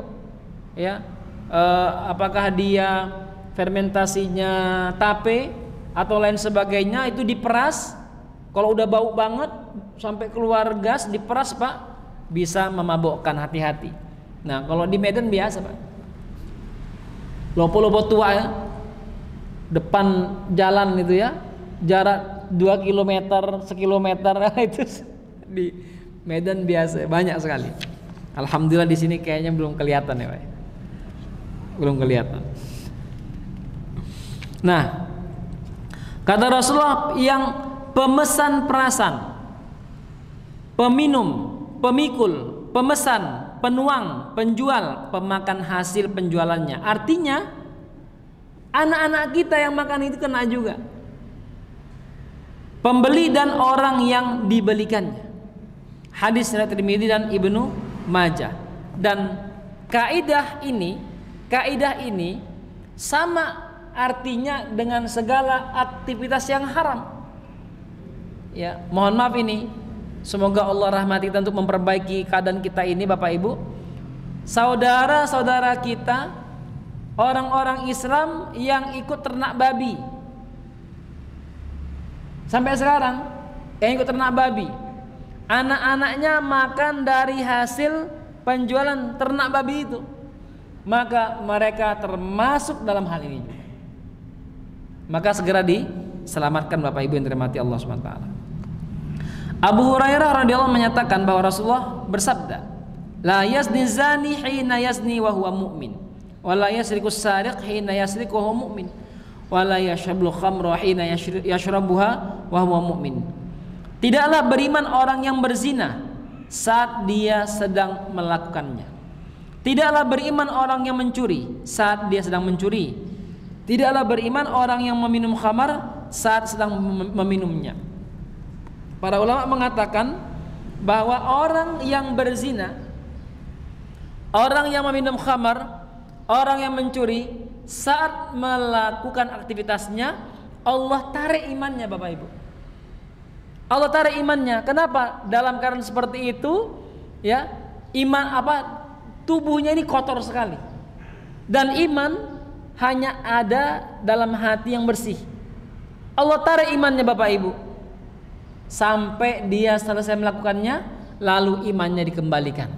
ya, apakah dia fermentasinya tape atau lain sebagainya, itu diperas. Kalau udah bau banget sampai keluar gas, diperas, Pak, bisa memabukkan, hati-hati. Nah, kalau di Medan biasa, Pak, lopo-lopo tua ya, depan jalan itu ya, jarak 2 km, 1 kilometer itu di Medan biasa, banyak sekali. Alhamdulillah di sini kayaknya belum kelihatan ya, Pak. Belum kelihatan. Nah, kata Rasulullah, yang pemesan perasan, peminum, pemikul, pemesan, penuang, penjual, pemakan hasil penjualannya. Artinya anak-anak kita yang makan itu kena juga. Pembeli dan orang yang dibelikannya. Hadis riwayat Tirmidzi dan Ibnu Majah. Dan kaidah ini sama artinya dengan segala aktivitas yang haram. Ya, mohon maaf ini. Semoga Allah rahmati kita untuk memperbaiki keadaan kita ini, Bapak Ibu. Saudara-saudara kita, orang-orang Islam yang ikut ternak babi. Sampai sekarang yang ikut ternak babi, anak-anaknya makan dari hasil penjualan ternak babi itu, maka mereka termasuk dalam hal ini juga. Maka segera diselamatkan Bapak Ibu yang dirahmati Allah SWT. Abu Hurairah radhiyallahu menyatakan bahwa Rasulullah bersabda, la yazni zani hina yazni wa huwa mu'min, wa la yasriku sariq hina yasriku wa huwa mu'min, wa la yashrabul khamra hina yashrabuha wa huwa mu'min. Tidaklah beriman orang yang berzina saat dia sedang melakukannya. Tidaklah beriman orang yang mencuri saat dia sedang mencuri. Tidaklah beriman orang yang meminum khamar saat sedang meminumnya. Para ulama mengatakan bahwa orang yang berzina, orang yang meminum khamar, orang yang mencuri saat melakukan aktivitasnya, Allah tarik imannya, Bapak Ibu. Allah tarik imannya. Kenapa? Dalam keadaan seperti itu, ya, iman tubuhnya ini kotor sekali. Dan iman hanya ada dalam hati yang bersih. Allah tarik imannya, Bapak Ibu, sampai dia selesai melakukannya, lalu imannya dikembalikan.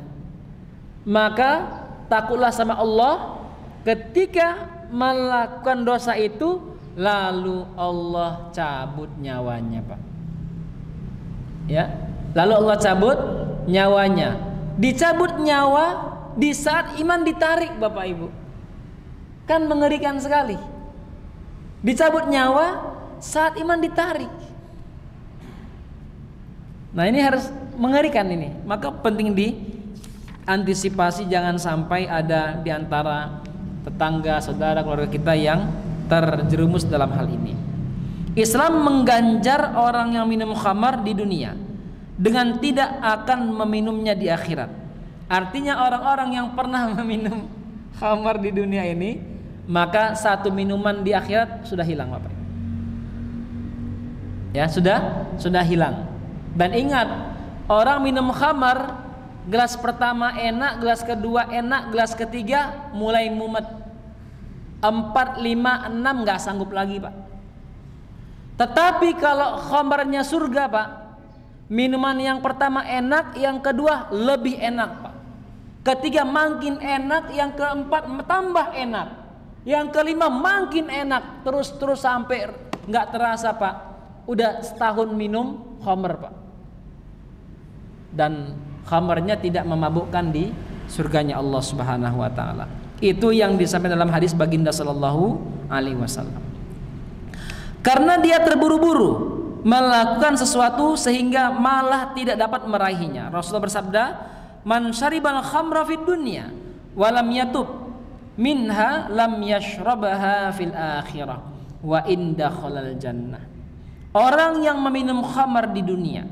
Maka takutlah sama Allah ketika melakukan dosa itu, lalu Allah cabut nyawanya, Pak. Ya, lalu Allah cabut nyawanya. Dicabut nyawa di saat iman ditarik, Bapak Ibu. Kan mengerikan sekali. Dicabut nyawa saat iman ditarik. Nah, ini harus mengerikan ini. Maka penting diantisipasi jangan sampai ada di antara tetangga, saudara, keluarga kita yang terjerumus dalam hal ini. Islam mengganjar orang yang minum khamar di dunia dengan tidak akan meminumnya di akhirat. Artinya orang-orang yang pernah meminum khamar di dunia ini, maka satu minuman di akhirat sudah hilang, Bapak. Ya, sudah hilang. Dan ingat, orang minum khamar, gelas pertama enak, gelas kedua enak, gelas ketiga mulai mumet. 4, 5, 6 gak sanggup lagi, Pak. Tetapi kalau khamarnya surga, Pak, minuman yang pertama enak, yang kedua lebih enak, Pak. Ketiga makin enak, yang keempat tambah enak, yang kelima makin enak, terus sampai gak terasa, Pak, udah setahun minum khamar, Pak. Dan khamarnya tidak memabukkan di surganya Allah Subhanahu wa taala. Itu yang disampaikan dalam hadis baginda sallallahu alaihi wasallam. Karena dia terburu-buru melakukan sesuatu sehingga malah tidak dapat meraihnya. Rasulullah bersabda, "Man syaribal khamra fid dunya wa lam yatub minha lam yashrabaha fil akhirah wa inda khalal jannah." Orang yang meminum khamar di dunia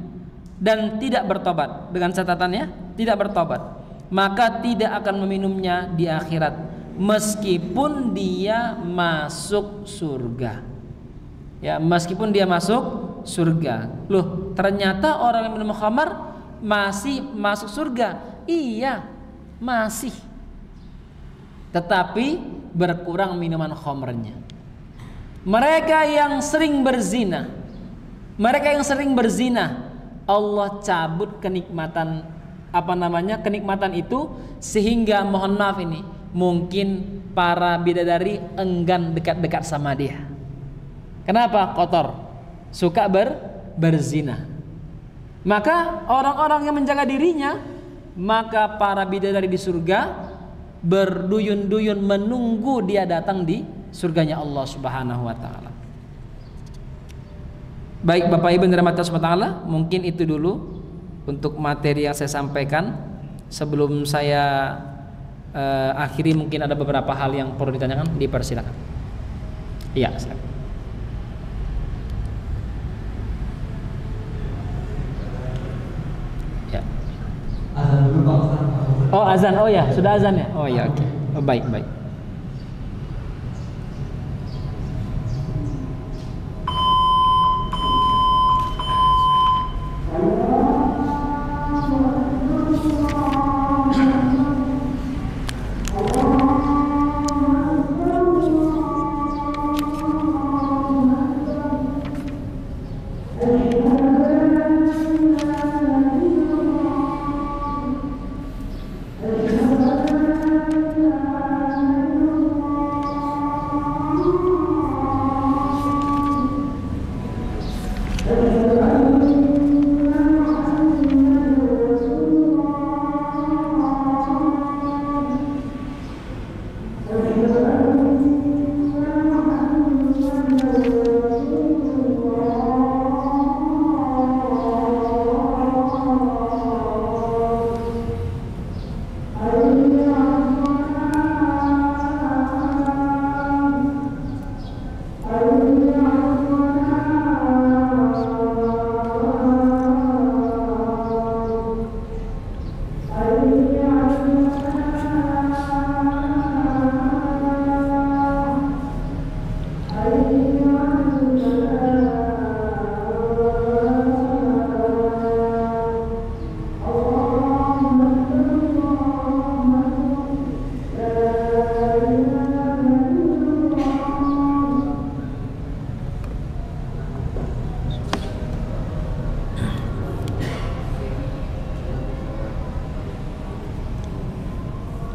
dan tidak bertobat, dengan catatannya tidak bertobat, maka tidak akan meminumnya di akhirat meskipun dia masuk surga. Ya, meskipun dia masuk surga. Loh, ternyata orang yang minum khamar masih masuk surga. Iya, masih. Tetapi berkurang minuman khamarnya. Mereka yang sering berzina, Allah cabut kenikmatan kenikmatan itu, sehingga mohon maaf ini, mungkin para bidadari enggan dekat-dekat sama dia. Kenapa? Kotor, suka berzina. Maka orang-orang yang menjaga dirinya, maka para bidadari di surga berduyun-duyun menunggu dia datang di surganya Allah Subhanahu wa taala. Baik Bapak Ibu yang dirahmati Allah Subhanahu wa taala, mungkin itu dulu untuk materi yang saya sampaikan. Sebelum saya akhiri, mungkin ada beberapa hal yang perlu ditanyakan, dipersilakan. Iya, silakan. Ya. Oh, azan. Oh ya, sudah azan ya. Oh ya, oke. Oh, baik, baik.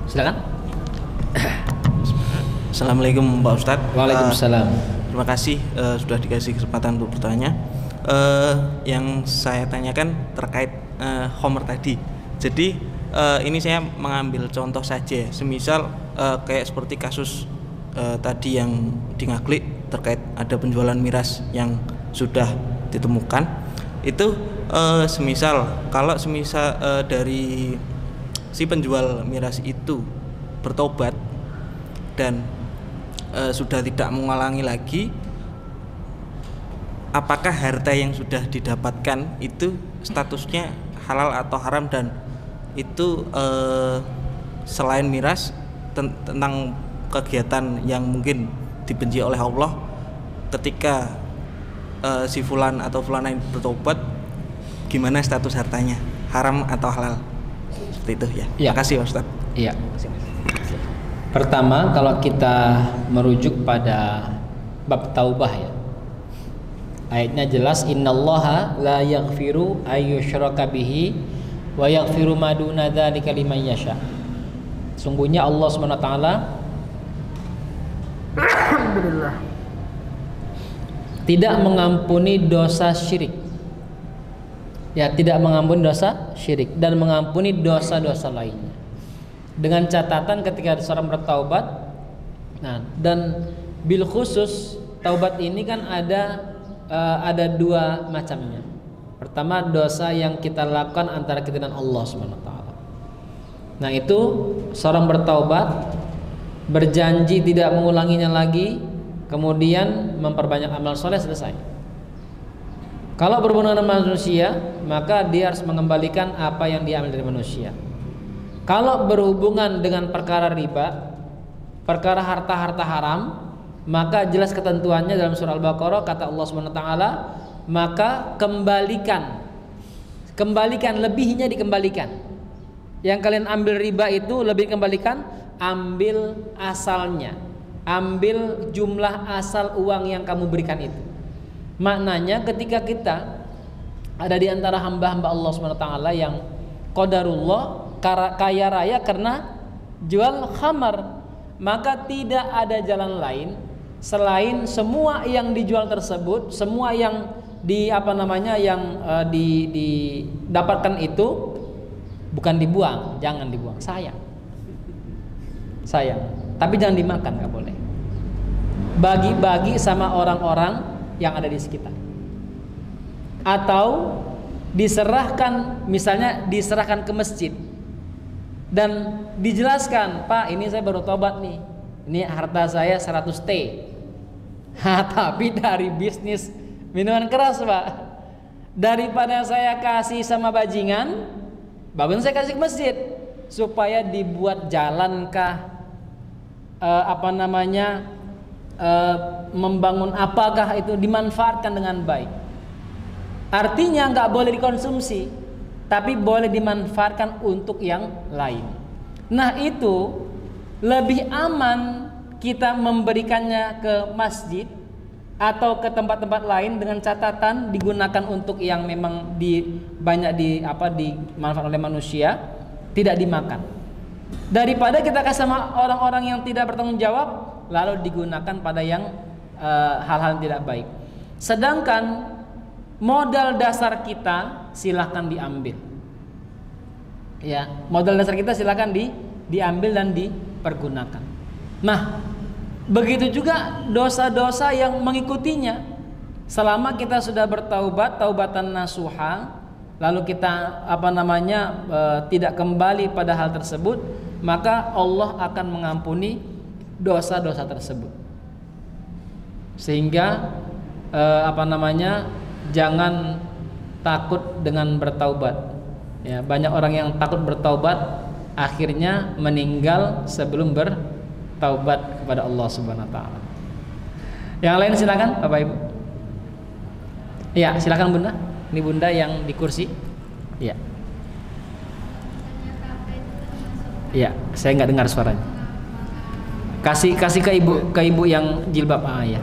Silakan. Assalamualaikum Pak Ustadz. Waalaikumsalam. Terima kasih sudah dikasih kesempatan untuk bertanya. Yang saya tanyakan terkait Homer tadi. Jadi ini saya mengambil contoh saja. Semisal kayak seperti kasus tadi yang di Ngaglik terkait ada penjualan miras yang sudah ditemukan. Itu semisal dari si penjual miras itu bertobat dan sudah tidak mengulangi lagi, apakah harta yang sudah didapatkan itu statusnya halal atau haram, dan itu selain miras tentang kegiatan yang mungkin dibenci oleh Allah, ketika si fulan atau fulana yang bertobat, gimana status hartanya, haram atau halal? Seperti itu ya. Ya. Terima kasih Ustaz. Iya. Pertama, kalau kita merujuk pada bab taubah ya, ayatnya jelas, innallaha la yaghfiru ayyushraka bihi wa yaghfiru ma duna dzalika liman yasha. Sungguhnya Allah Subhanahu wa taala alhamdulillah tidak mengampuni dosa syirik. Ya, tidak mengampuni dosa syirik dan mengampuni dosa-dosa lainnya. Dengan catatan ketika seorang bertaubat, nah, dan bil khusus taubat ini kan ada dua macamnya. Pertama, dosa yang kita lakukan antara kita dan Allah Subhanahu wa taala. Nah, itu seorang bertaubat, berjanji tidak mengulanginya lagi, kemudian memperbanyak amal soleh, selesai. Kalau berhubungan dengan manusia, maka dia harus mengembalikan apa yang diambil dari manusia. Kalau berhubungan dengan perkara riba, perkara harta-harta haram, maka jelas ketentuannya dalam surah Al-Baqarah, kata Allah Subhanahu wa taala, maka kembalikan lebihnya, dikembalikan. Yang kalian ambil riba itu lebih kembalikan, ambil asalnya, ambil jumlah asal uang yang kamu berikan itu. Maknanya ketika kita ada di antara hamba-hamba Allah Subhanahu wa taala yang qadarullah kaya raya karena jual khamar, maka tidak ada jalan lain selain semua yang dijual tersebut, semua yang didapatkan itu bukan dibuang, jangan dibuang, sayang. Tapi jangan dimakan, nggak boleh. Bagi-bagi sama orang-orang yang ada di sekitar. Atau diserahkan, misalnya diserahkan ke masjid dan dijelaskan, Pak, ini saya baru tobat nih, ini harta saya 100 T. Tapi dari bisnis minuman keras, Pak, daripada saya kasih sama bajingan, bagus saya kasih ke masjid supaya dibuat jalankah, membangun apakah itu, dimanfaatkan dengan baik. Artinya nggak boleh dikonsumsi, tapi boleh dimanfaatkan untuk yang lain. Nah, itu lebih aman kita memberikannya ke masjid atau ke tempat-tempat lain dengan catatan digunakan untuk yang memang banyak dimanfaatkan oleh manusia, tidak dimakan. Daripada kita kasih sama orang-orang yang tidak bertanggung jawab lalu digunakan pada yang hal-hal yang tidak baik. Sedangkan modal dasar kita silahkan diambil. Ya, modal dasar kita silahkan diambil dan dipergunakan. Nah, begitu juga dosa-dosa yang mengikutinya. Selama kita sudah bertaubat, taubatan nasuha, lalu kita tidak kembali pada hal tersebut, maka Allah akan mengampuni dosa-dosa tersebut. Sehingga jangan takut dengan bertaubat. Ya, banyak orang yang takut bertaubat akhirnya meninggal sebelum bertaubat kepada Allah Subhanahu wa taala. Yang lain silakan Bapak Ibu. Ya, silakan Bunda. Ini Bunda yang di kursi. Ya. Ya, saya nggak dengar suaranya. Kasih ke ibu yang jilbab ya.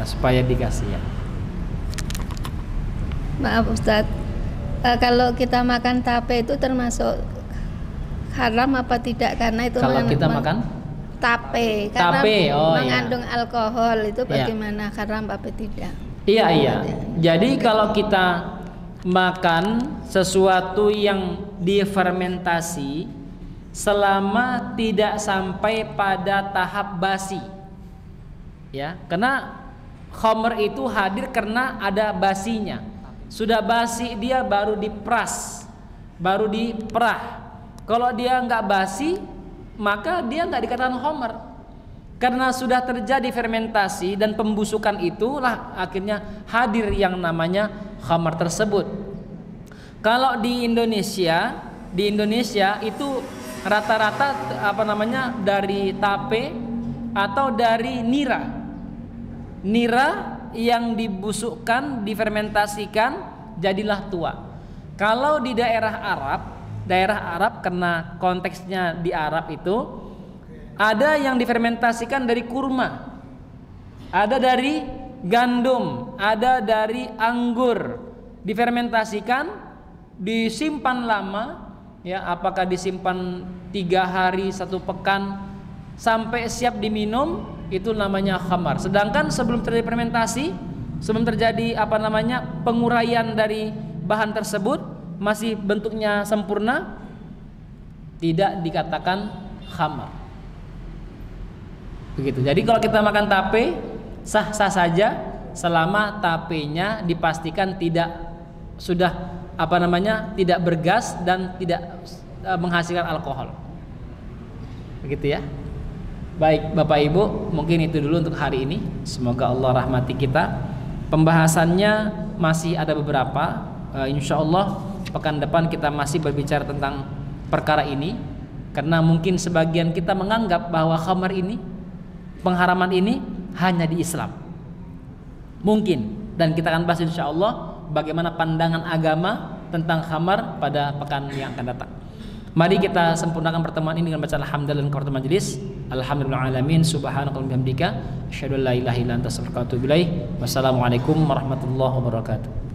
Supaya dikasih ya. Maaf Ustadz, kalau kita makan tape itu termasuk haram apa tidak? Karena itu kalau kita makan tape karena mengandung iya. alkohol, itu bagaimana, haram apa tidak? Iya. Jadi kalau kita makan sesuatu yang difermentasi selama tidak sampai pada tahap basi, ya, karena khamr itu hadir karena ada basinya. Sudah basi dia baru diperas, baru diperah. Kalau dia nggak basi, maka dia nggak dikatakan khamr. Karena sudah terjadi fermentasi dan pembusukan, itulah akhirnya hadir yang namanya khamr tersebut. Kalau di Indonesia itu rata-rata dari tape atau dari nira yang dibusukkan, difermentasikan, jadilah tua. Kalau di daerah Arab karena konteksnya di Arab itu ada yang difermentasikan dari kurma, ada dari gandum, ada dari anggur, difermentasikan, disimpan lama, ya, apakah disimpan 3 hari, 1 pekan, sampai siap diminum, itu namanya khamar. Sedangkan sebelum terjadi fermentasi, sebelum terjadi penguraian dari bahan tersebut, masih bentuknya sempurna, tidak dikatakan khamar. Begitu. Jadi kalau kita makan tape, sah-sah saja selama tapenya dipastikan tidak tidak bergas dan tidak menghasilkan alkohol. Begitu ya. Baik Bapak Ibu, mungkin itu dulu untuk hari ini. Semoga Allah rahmati kita. Pembahasannya masih ada beberapa. Insya Allah pekan depan kita masih berbicara tentang perkara ini, karena mungkin sebagian kita menganggap bahwa khamar ini, pengharaman ini hanya di Islam. Mungkin, dan kita akan bahas insya Allah bagaimana pandangan agama tentang khamar pada pekan yang akan datang. Mari kita sempurnakan pertemuan ini dengan baca alhamdulillah dan kafaratul majelis. Alhamdulillah alamin, subhanakallahumma wa bihamdika, asyhadu an la ilaha illa anta, astaghfiruka wa atubu ilaik. Wassalamualaikum warahmatullahi wabarakatuh.